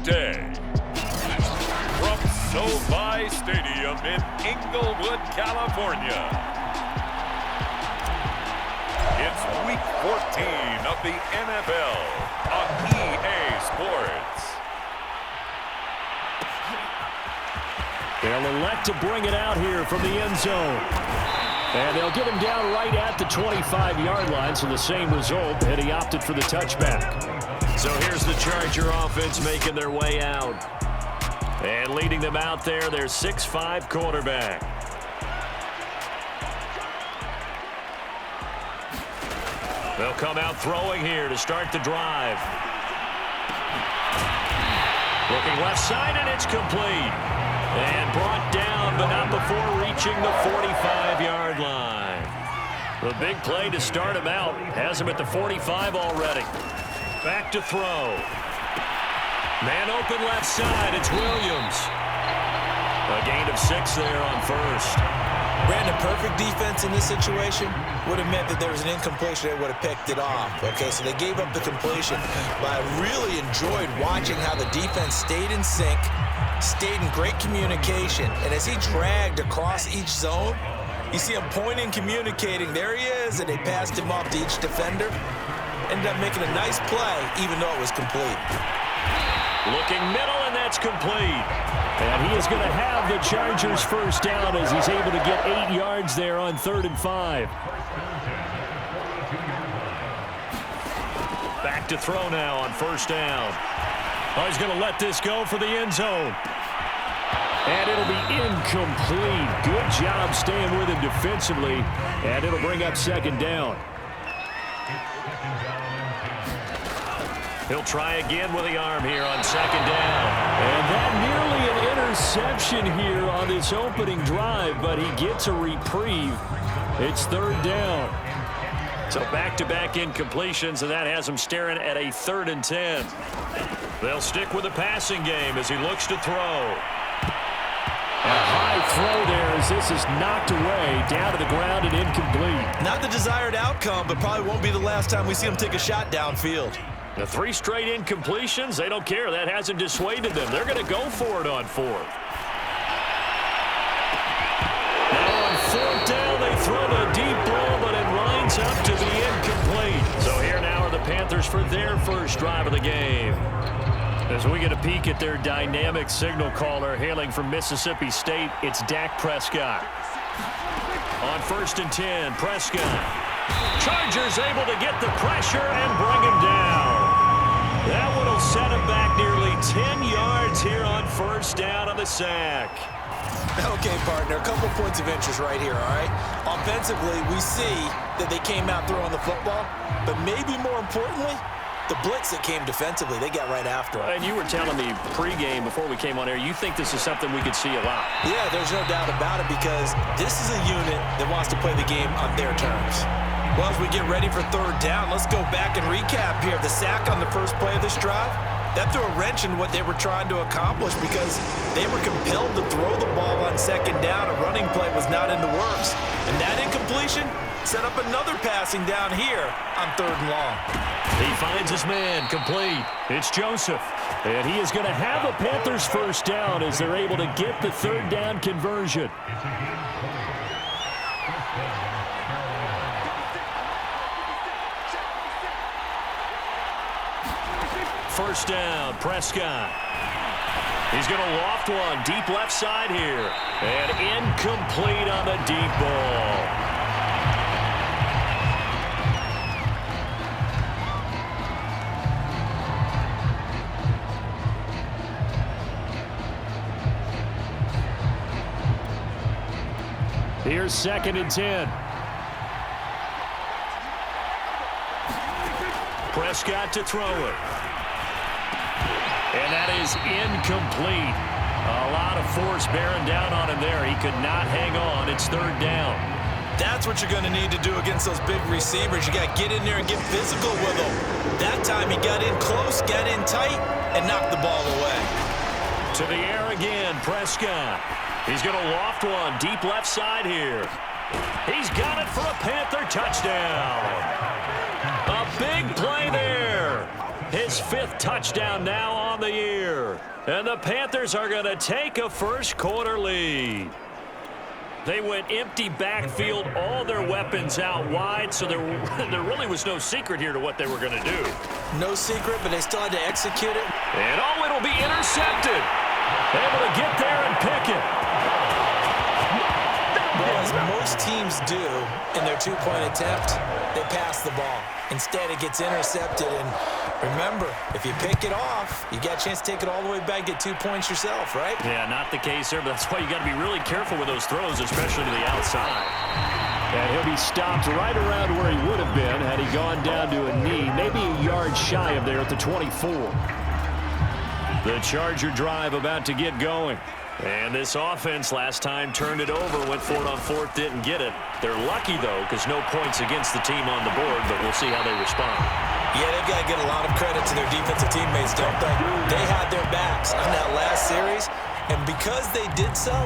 day. From SoFi Stadium in Inglewood, California, it's Week 14 of the NFL on EA Sports. They'll elect to bring it out here from the end zone. And they'll get him down right at the 25-yard line, so the same result, and he opted for the touchback. So here's the Charger offense making their way out. And leading them out there, their 6'5" quarterback. They'll come out throwing here to start the drive. Looking left side, and it's complete. And brought down, but not before reaching the 45-yard line. The big play to start him out. Has him at the 45 already. Back to throw. Man open left side. It's Williams. A gain of 6 there on first. Brandon, perfect defense in this situation would have meant that there was an incompletion. They would have picked it off. Okay, so they gave up the completion. But I really enjoyed watching how the defense stayed in sync, stayed in great communication. And as he dragged across each zone, you see him pointing, communicating. There he is, and they passed him off to each defender. Ended up making a nice play, even though it was complete. Looking middle, and that's complete. And he is going to have the Chargers first down as he's able to get 8 yards there on 3rd and 5. Back to throw now on first down. Oh, he's going to let this go for the end zone. And it'll be incomplete. Good job staying with him defensively. And it'll bring up 2nd down. He'll try again with the arm here on 2nd down. And that nearly an interception here on this opening drive, but he gets a reprieve. It's 3rd down. So back-to-back incompletions, and that has him staring at a 3rd and 10. They'll stick with the passing game as he looks to throw. A high throw there as this is knocked away, down to the ground and incomplete. Not the desired outcome, but probably won't be the last time we see him take a shot downfield. The 3 straight incompletions, they don't care. That hasn't dissuaded them. They're going to go for it on 4th. Now on 4th down, they throw the deep ball, but it lines up to be incomplete. So here now are the Panthers for their first drive of the game. As we get a peek at their dynamic signal caller hailing from Mississippi State, it's Dak Prescott. On 1st and 10, Prescott. Chargers able to get the pressure and bring him down. That one will set him back nearly 10 yards here on first down on the sack. Okay, partner, a couple points of interest right here, all right? Offensively, we see that they came out throwing the football, but maybe more importantly, the blitz that came defensively, they got right after him. And you were telling me pregame before we came on air, you think this is something we could see a lot. Yeah, there's no doubt about it because this is a unit that wants to play the game on their terms. Well, as we get ready for 3rd down, let's go back and recap here. The sack on the first play of this drive, that threw a wrench in what they were trying to accomplish because they were compelled to throw the ball on 2nd down. A running play was not in the works. And that incompletion set up another passing down here on 3rd and long. He finds his man, complete. It's Joseph. And he is going to have a Panthers first down as they're able to get the 3rd down conversion. First down, Prescott. He's going to loft one deep left side here. And incomplete on the deep ball. Here's 2nd and 10. Prescott to throw it. And that is incomplete. A lot of force bearing down on him there. He could not hang on. It's 3rd down. That's what you're going to need to do against those big receivers. You got to get in there and get physical with them. That time he got in close, got in tight, and knocked the ball away. To the air again, Prescott. He's going to loft one deep left side here. He's got it for a Panther touchdown. A big play there. His 5th touchdown now on the year. And the Panthers are going to take a first-quarter lead. They went empty backfield, all their weapons out wide, so there really was no secret here to what they were going to do. No secret, but they still had to execute it. And it'll be intercepted. Able to get there and pick it. Well, as most teams do in their two-point attempt, they pass the ball. Instead, it gets intercepted. And remember, if you pick it off, you got a chance to take it all the way back, get 2 points yourself, right? Yeah, not the case there, but that's why you got to be really careful with those throws, especially to the outside. And he'll be stopped right around where he would have been had he gone down to a knee, maybe a yard shy of there at the 24. The Charger drive about to get going. And this offense last time turned it over, went for it on 4th, didn't get it. They're lucky, though, because no points against the team on the board, but we'll see how they respond. Yeah, they've got to get a lot of credit to their defensive teammates, don't they? They had their backs on that last series, and because they did so,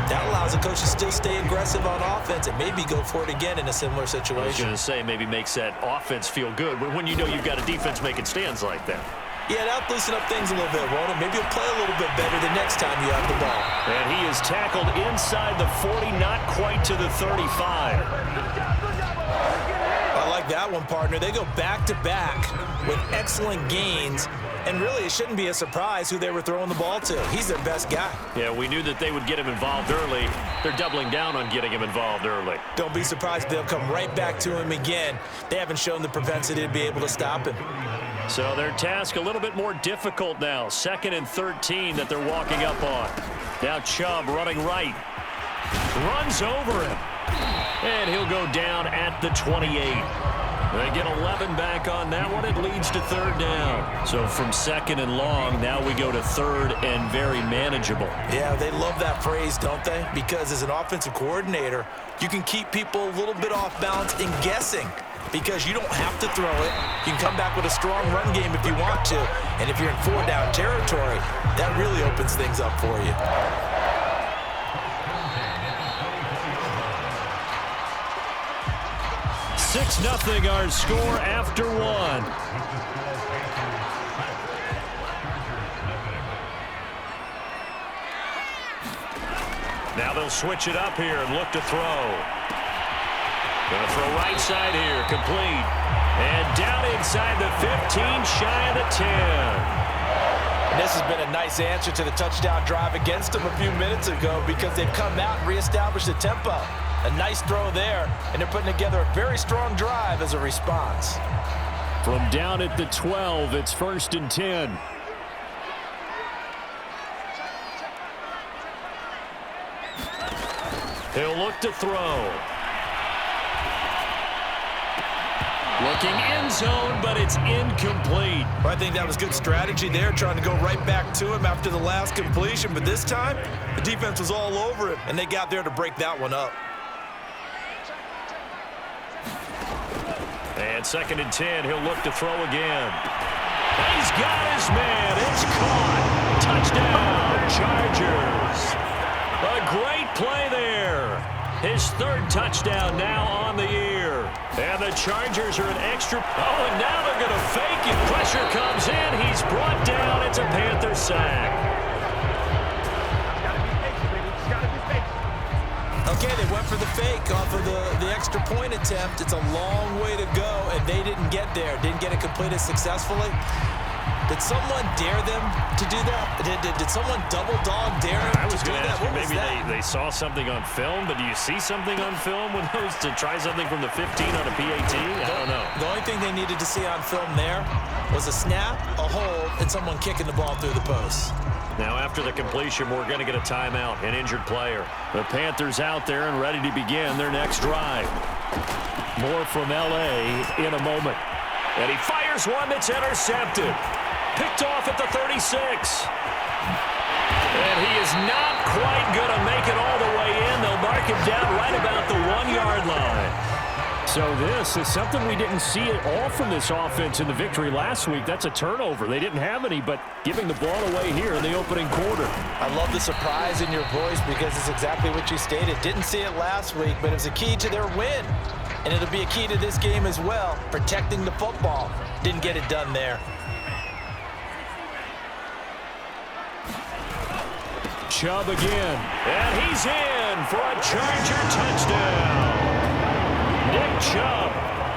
that allows the coach to still stay aggressive on offense and maybe go for it again in a similar situation. I was going to say, maybe makes that offense feel good, but when you know you've got a defense making stands like that. Yeah, that'll loosen up things a little bit, won't it? Maybe you'll play a little bit better the next time you have the ball. And he is tackled inside the 40, not quite to the 35. I like that one, partner. They go back-to-back with excellent gains, and really it shouldn't be a surprise who they were throwing the ball to. He's their best guy. Yeah, we knew that they would get him involved early. They're doubling down on getting him involved early. Don't be surprised if they'll come right back to him again. They haven't shown the propensity to be able to stop him. So their task a little bit more difficult now. 2nd and 13 that they're walking up on. Now Chubb running right. Runs over him. And he'll go down at the 28. They get 11 back on that one. It leads to 3rd down. So from 2nd and long, now we go to 3rd and very manageable. Yeah, they love that phrase, don't they? Because as an offensive coordinator, you can keep people a little bit off balance and guessing. Because you don't have to throw it. You can come back with a strong run game if you want to. And if you're in 4-down territory, that really opens things up for you. Six 0 our score after 1. Now they'll switch it up here and look to throw. Going to throw right side here, complete. And down inside the 15, shy of the 10. And this has been a nice answer to the touchdown drive against them a few minutes ago because they've come out and reestablished the tempo. A nice throw there, and they're putting together a very strong drive as a response. From down at the 12, it's 1st and 10. He'll look to throw. Looking end zone, but it's incomplete. Well, I think that was good strategy there, trying to go right back to him after the last completion. But this time, the defense was all over him, and they got there to break that one up. And 2nd and 10, he'll look to throw again. He's got his man. It's caught. Touchdown, Chargers. A great play there. His 3rd touchdown now on the year. And the Chargers are an extra. Oh, and now they're going to fake it. Pressure comes in. He's brought down. It's a Panther sack. Okay, they went for the fake off of the extra point attempt. It's a long way to go, and they didn't get there. Didn't get it completed successfully. Did someone dare them to do that? Did someone double dog dare them I was to do going to that? ask you, What was maybe that? they saw something on film, but do you see something on film with those to try something from the 15 on a PAT? I don't know. The only thing they needed to see on film there was a snap, a hold, and someone kicking the ball through the post. Now, after the completion, we're going to get a timeout, an injured player. The Panthers out there and ready to begin their next drive. More from L.A. in a moment. And he fires one that's intercepted. Picked off at the 36. And he is not quite going to make it all the way in. They'll mark him down right about the 1-yard line. So this is something we didn't see at all from this offense in the victory last week. That's a turnover. They didn't have any, but giving the ball away here in the opening quarter. I love the surprise in your voice because it's exactly what you stated. Didn't see it last week, but it was a key to their win. And it'll be a key to this game as well, protecting the football. Didn't get it done there. Chubb again. And he's in for a Charger touchdown. Nick Chubb,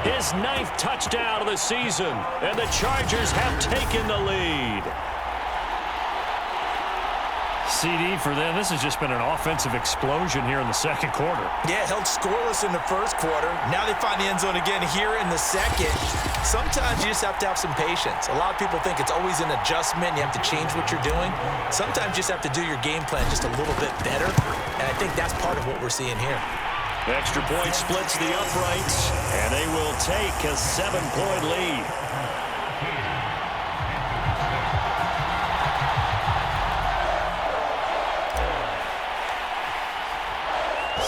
his 9th touchdown of the season, and the Chargers have taken the lead. CD for them. This has just been an offensive explosion here in the second quarter. Yeah, held scoreless in the first quarter. Now they find the end zone again here in the second. Sometimes you just have to have some patience. A lot of people think it's always an adjustment. You have to change what you're doing. Sometimes you just have to do your game plan just a little bit better, and I think that's part of what we're seeing here. Extra point splits the uprights, and they will take a 7-point lead.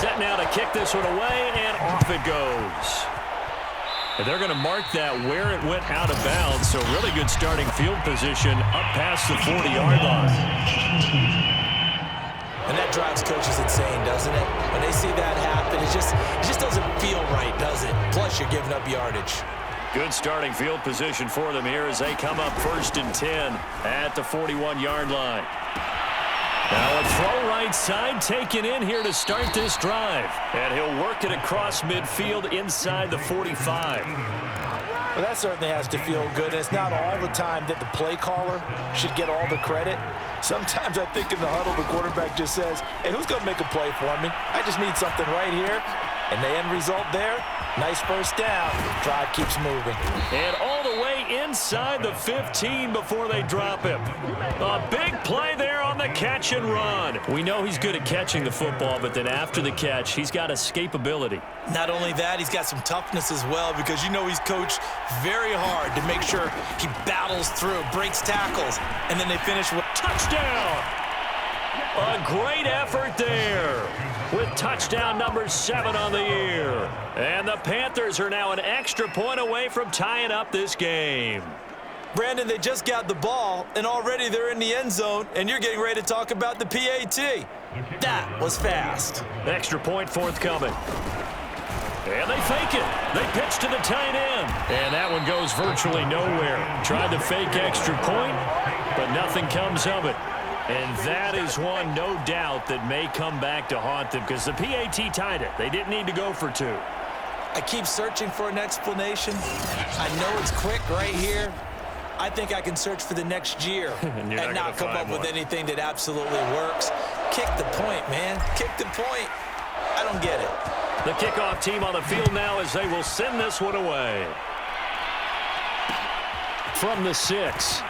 Set now to kick this one away, and off it goes. And they're going to mark that where it went out of bounds, so really good starting field position up past the 40-yard line. And that drives coaches insane, doesn't it? When they see that happen, it just doesn't feel right, does it? Plus, you're giving up yardage. Good starting field position for them here as they come up 1st and 10 at the 41-yard line. Now a throw right side taken in here to start this drive. And he'll work it across midfield inside the 45. Well, that certainly has to feel good. And it's not all the time that the play caller should get all the credit. Sometimes I think in the huddle, the quarterback just says, hey, who's going to make a play for me? I just need something right here. And the end result there, nice first down. Drive keeps moving. And all the way inside the 15 before they drop him. A big play there on the catch and run. We know he's good at catching the football, but then after the catch, he's got escapability. Not only that, he's got some toughness as well, because you know he's coached very hard to make sure he battles through, breaks tackles, and then they finish with touchdown. A great effort there with touchdown number 7 on the year. And the Panthers are now an extra point away from tying up this game. Brandon, they just got the ball, and already they're in the end zone, and you're getting ready to talk about the PAT. That was fast. Extra point forthcoming. And they fake it. They pitch to the tight end. And that one goes virtually nowhere. Tried to fake extra point, but nothing comes of it. And that is one, no doubt, that may come back to haunt them because the PAT tied it. They didn't need to go for 2. I keep searching for an explanation. I know it's quick right here. I think I can search for the next year and not come up with anything that absolutely works. Kick the point, man. Kick the point. I don't get it. The kickoff team on the field now as they will send this one away. From the 6.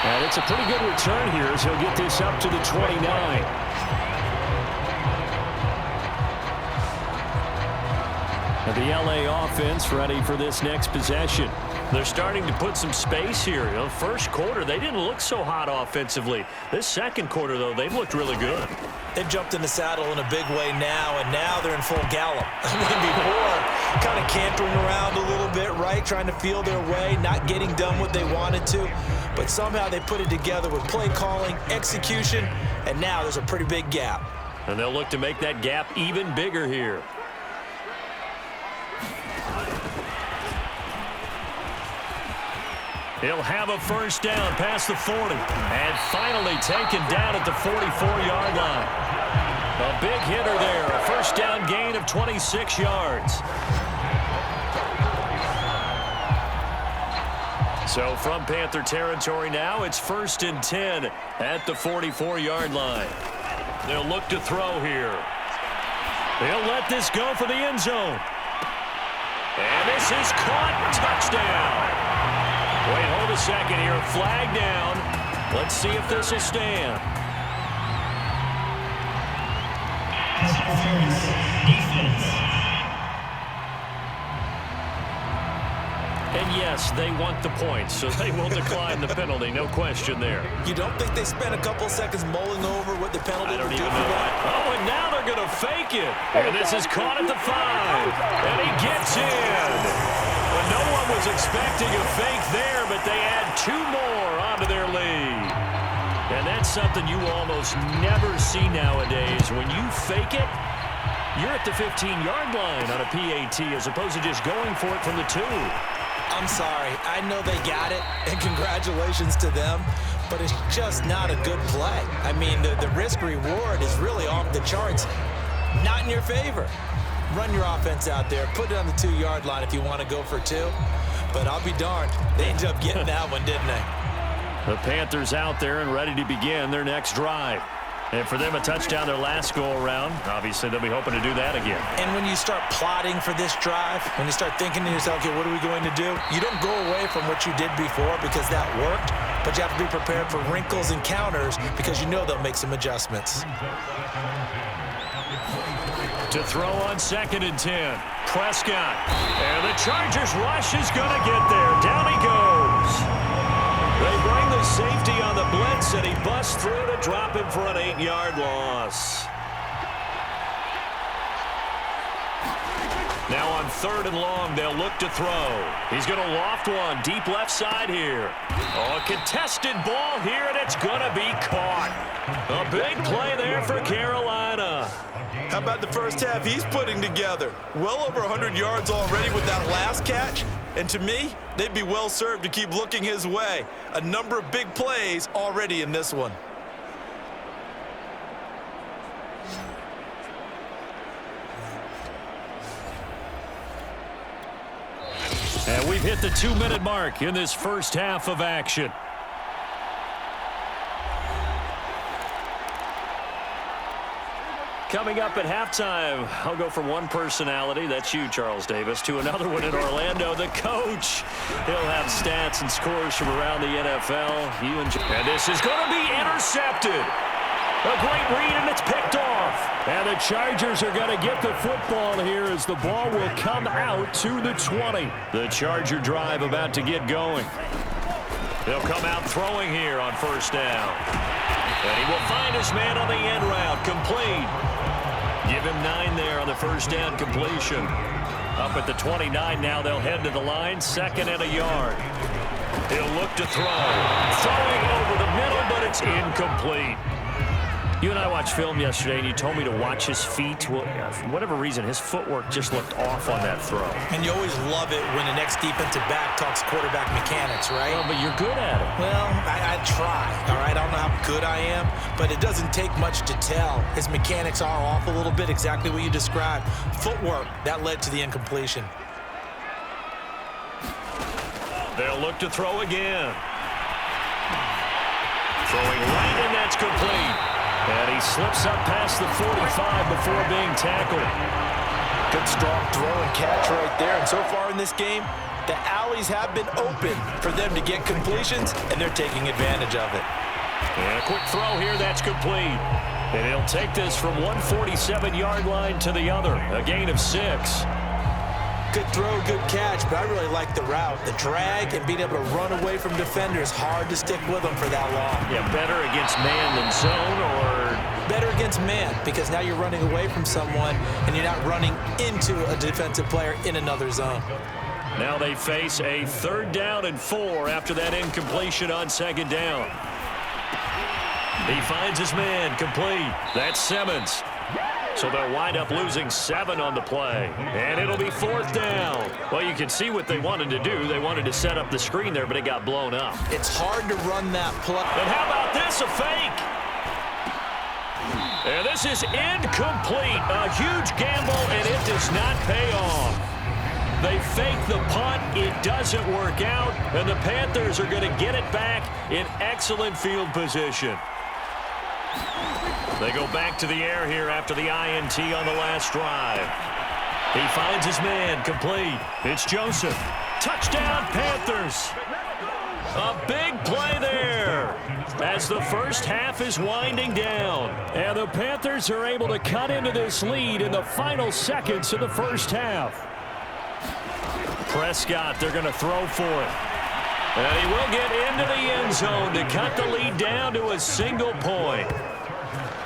And it's a pretty good return here as he'll get this up to the 29. And the LA offense ready for this next possession. They're starting to put some space here. You know, first quarter, they didn't look so hot offensively. This second quarter, though, they've looked really good. They've jumped in the saddle in a big way now, and now they're in full gallop. I mean, before, kind of cantering around a little bit, right, trying to feel their way, not getting done what they wanted to. But somehow they put it together with play calling, execution, and now there's a pretty big gap. And they'll look to make that gap even bigger here. He'll have a first down past the 40. And finally taken down at the 44-yard line. A big hitter there. A first down gain of 26 yards. So from Panther territory now, it's 1st and 10 at the 44-yard line. They'll look to throw here. They'll let this go for the end zone. And this is caught. Touchdown. Wait, hold a second here. Flag down. Let's see if this will stand. And yes, they want the points, so they will decline the penalty. No question there. You don't think they spent a couple seconds mulling over what the penalty would do for that? Oh, and now they're going to fake it. And this is caught at the 5. And he gets in. Well, no one was expecting a fake there, but they add 2 more onto their lead. And that's something you almost never see nowadays. When you fake it, you're at the 15-yard line on a PAT as opposed to just going for it from the 2. I'm sorry. I know they got it, and congratulations to them. but it's just not a good play. I mean, the risk-reward is really off the charts. Not in your favor. Run your offense out there. Put it on the 2-yard line if you want to go for 2. But I'll be darned. They ended up getting that one, didn't they? The Panthers out there and ready to begin their next drive. And for them, a touchdown their last go-around. Obviously, they'll be hoping to do that again. And when you start plotting for this drive, when you start thinking to yourself, okay, what are we going to do? You don't go away from what you did before because that worked, but you have to be prepared for wrinkles and counters because you know they'll make some adjustments. To throw on 2nd and 10. Prescott. And the Chargers rush is going to get there. Down he goes. They bring the safety on the blitz, and he busts through to drop him for an 8-yard loss. Now on 3rd and long, they'll look to throw. He's going to loft one deep left side here. Oh, a contested ball here, and it's going to be caught. A big play there for Carolina. How about the first half he's putting together? Well over 100 yards already with that last catch. And to me, they'd be well served to keep looking his way. A number of big plays already in this one. And we've hit the 2-minute mark in this first half of action. Coming up at halftime, I'll go from one personality, that's you, Charles Davis, to another one in Orlando, the coach. He'll have stats and scores from around the NFL. And this is going to be intercepted. A great read, and it's picked off. And the Chargers are going to get the football here as the ball will come out to the 20. The Charger drive about to get going. They'll come out throwing here on 1st down. And he will find his man on the end route, complete. Give him 9 there on the 1st down completion. Up at the 29 now, they'll head to the line, 2nd and a yard. He'll look to throw. Throwing over the middle, but it's incomplete. You and I watched film yesterday, and you told me to watch his feet. Well, for whatever reason, his footwork just looked off on that throw. And you always love it when the next defensive back talks quarterback mechanics, right? Well, but you're good at it. Well, I try, all right? I don't know how good I am, but it doesn't take much to tell. His mechanics are off a little bit, exactly what you described. Footwork, that led to the incompletion. They'll look to throw again. Throwing right, and that's complete. And he slips up past the 45 before being tackled. Good strong throw and catch right there. And so far in this game, the alleys have been open for them to get completions, and they're taking advantage of it. And a quick throw here, that's complete. And he'll take this from 147-yard line to the other, a gain of 6. Good throw, good catch, but I really like the route. The drag and being able to run away from defenders, hard to stick with them for that long. Yeah, better against man than zone, or? Better against man, because now you're running away from someone and you're not running into a defensive player in another zone. Now they face a 3rd down and 4 after that incompletion on 2nd down. He finds his man, complete. That's Simmons. So they'll wind up losing 7 on the play. And it'll be 4th down. Well, you can see what they wanted to do. They wanted to set up the screen there, but it got blown up. It's hard to run that play. And how about this, a fake? And this is incomplete. A huge gamble, and it does not pay off. They fake the punt. It doesn't work out. And the Panthers are going to get it back in excellent field position. They go back to the air here after the INT on the last drive. He finds his man, complete. It's Joseph. Touchdown, Panthers. A big play there as the first half is winding down. And the Panthers are able to cut into this lead in the final seconds of the first half. Prescott, they're going to throw for it. And he will get into the end zone to cut the lead down to a single point.